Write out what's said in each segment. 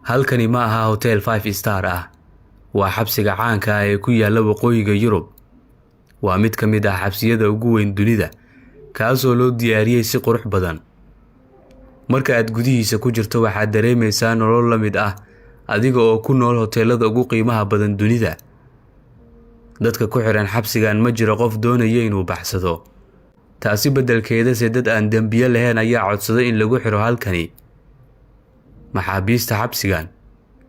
halkani ma aha hotel 5 star ah. Waa xabsiga caanka ah ee ku yaala waqooyiga Yurub. Waa mid ka mid ah xabsiyada ugu weyn dunida, kaasoo loo diyaariyay si qurux badan. Marka aad gudihiisa ku jirto waxaad dareemaysaa nolol la mid ah adiga oo ku nool hoteelada ugu qiimaha badan dunida. Dadka ku xiran xabsigan ma jiro qof doonaya inuu baxsado. Taasi beddelkeeda dad aan dambiye lahayn ayaa codsaday in lagu xiro halkani. Maxaabiista xabsigan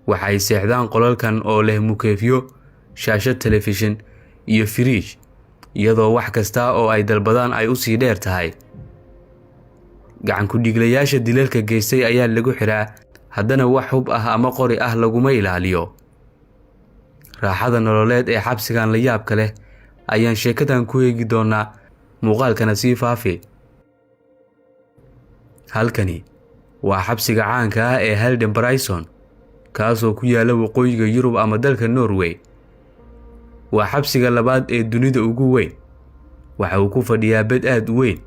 waxay seexdaan qolalkan oo leh mukeefyo, shaashad telefishin iyo fridge, iyadoo wax kasta oo ay dalbadaan ay u sii dheer tahay. Gacan ku dhiglayaasha dilalka geystay ayaa lagu xiraa, haddana wax hub ah ama qori ah laguma ilaaliyo. Raaxada nololeed ee xabsigan la yaabka leh ayaan sheekadan ku eegi doonaa muuqaalkana sii faafi. Halkani waa xabsiga caanka ah ee Halden Prison, kaasoo ku yaala waqooyiga Yurub ama dalka Norway. Waa xabsiga labaad ee dunida ugu weyn. Waxa uu ku fadhiyaa bed aad u weyn,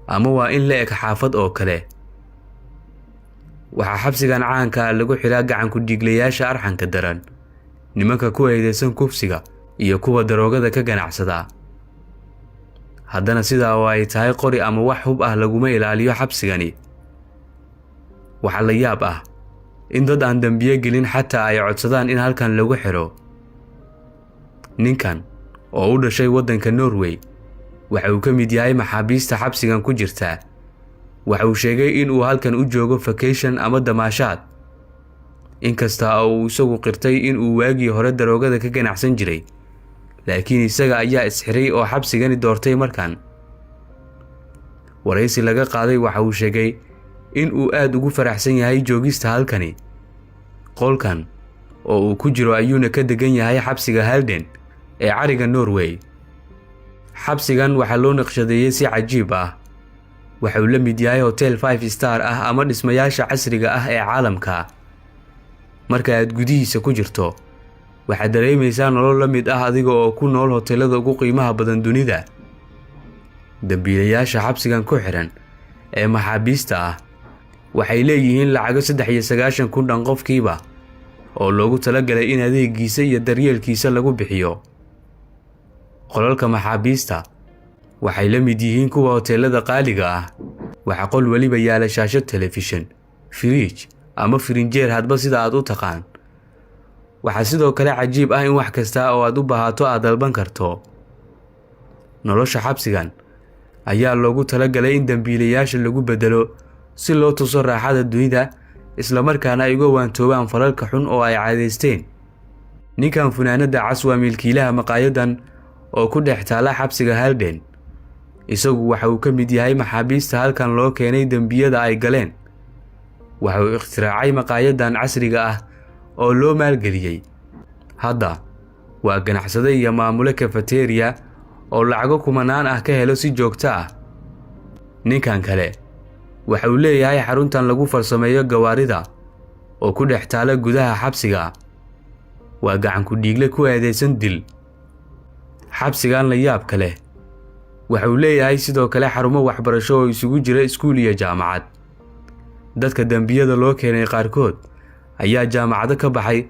ama waa in la eg xaafad oo kale. Waxa xabsigan caanka ah lagu xiraa gacan ku dhiglayaasha arxanka daran, nimanka ku eedeysan kufsiga iyo kuwa daroogada ka ganacsada. Haddana sidaa oo ay tahay, qori ama wax hub ah laguma ilaaliyo xabsigani. Waxa la yaab ah in dad aan dambiye gelin xataa ay codsadaan in halkan lagu xiro. Ninkan oo u dhashay waddanka Norway waxa uu ka mid yahay maxaabiista xabsigan ku jirta. Waxa uu sheegay in uu halkan u joogo vacation ama damaashaad, inkasta oo uu isagu qirtay in uu waagii hore daroogada ka ganacsan jiray, laakiin isaga ayaa isxiray oo xabsigani doortay markan. Wareysi laga qaaday waxa uu sheegay in uu aad ugu faraxsan yahay joogista halkani. Qolkan oo uu ku jiro ayuuna ka degan yahay xabsiga Halden ee cariga Norway. Xabsigan waxaa loo naqshadeeyay si cajiib ah. Waxa uu la mid yahay hotel 5 star ah ama dhismayaasha casriga ah ee caalamka. Marka aad gudihiisa ku jirto, waxaad dareemaysaa nolol la mid ah adiga oo ku nool hoteelada ugu qiimaha badan dunida. Dambiilayaasha xabsigan ku xiran ee maxaabiista ah waxay leeyihiin lacago 93,000 qofkiiba oo loogu talagalay in adeegiisa iyo daryeelkiisa lagu bixiyo. Qolalka maxaabiista waxay la mid yihiin kuwa hoteelada qaaliga ah. Waxa qol waliba yaala shaashad telefishin, fridge ama firinjeer hadba sida aad u taqaan. Waxa sidoo kale cajiib ah in wax kasta oo aad u baahato aad dalban karto. Nolosha xabsigan ayaa loogu talagalay in dambiilayaasha lagu bedelo si loo tuso raaxada dunida, isla markaana ay uga waantoobaan falalka xun oo ay caadeysteen. Ninkan funaanada cas waa milkiilaha maqaayadan oo ku dhex taala xabsiga Halden. Isagu waxa uu ka mid yahay maxaabiista halkan loo keenay dambiyada ay galeen. Waxa uu ikhtiraacay maqaayadan casriga ah oo loo maalgeliyay. Hadda waa ganacsade iyo maamule cafeteria oo lacago kumanaan ah ka helo si joogto ah. Ninkan kale waxa uu leeyahay xaruntan lagu farsameeyo gawaarida oo ku dhex taala gudaha xabsiga. Waa gacan ku dhiigle ku eedeysan dil. Xabsigan la yaabka leh waxa uu leeyahay sidoo kale xarumo waxbarasho oo isugu jira iskuul iyo jaamacad. Dadka dambiyada loo keenay qaarkood ayaa jaamacado ka baxay,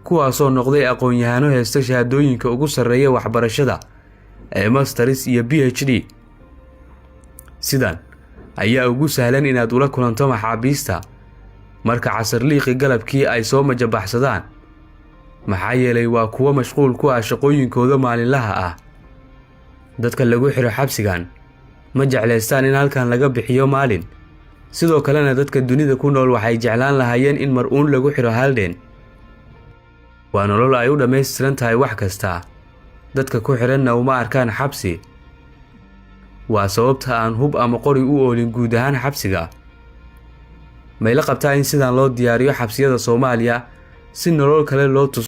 kuwaasoo noqday aqoon-yahano haysta shahaadooyinka ugu sarreeya waxbarashada ee masters iyo PhD. Sidan ayaa ugu sahlan inaad ula kulanto maxaabiista marka casarliiqi galabkii ay soo majabaxsadaan, maxaa yeelay waa kuwa mashquul ku ah shaqooyinkooda maalinlaha ah. Dadka lagu xiro xabsigan ma jeclaystaan in halkan laga bixiyo maalin. Sidoo kalena dadka dunida ku nool waxay jeclaan lahaayeen in mar uun lagu xiro Halden. Waa nolol ay u dhammaystiran tahay wax kasta. Dadka ku xiranna uma arkaan xabsi. Waa sababta aan hub ama qori u oolin guud ahaan xabsiga. May la qabtaa in sidan loo diyaariyo xabsiyada Soomaaliya si nolol kale loo tuso.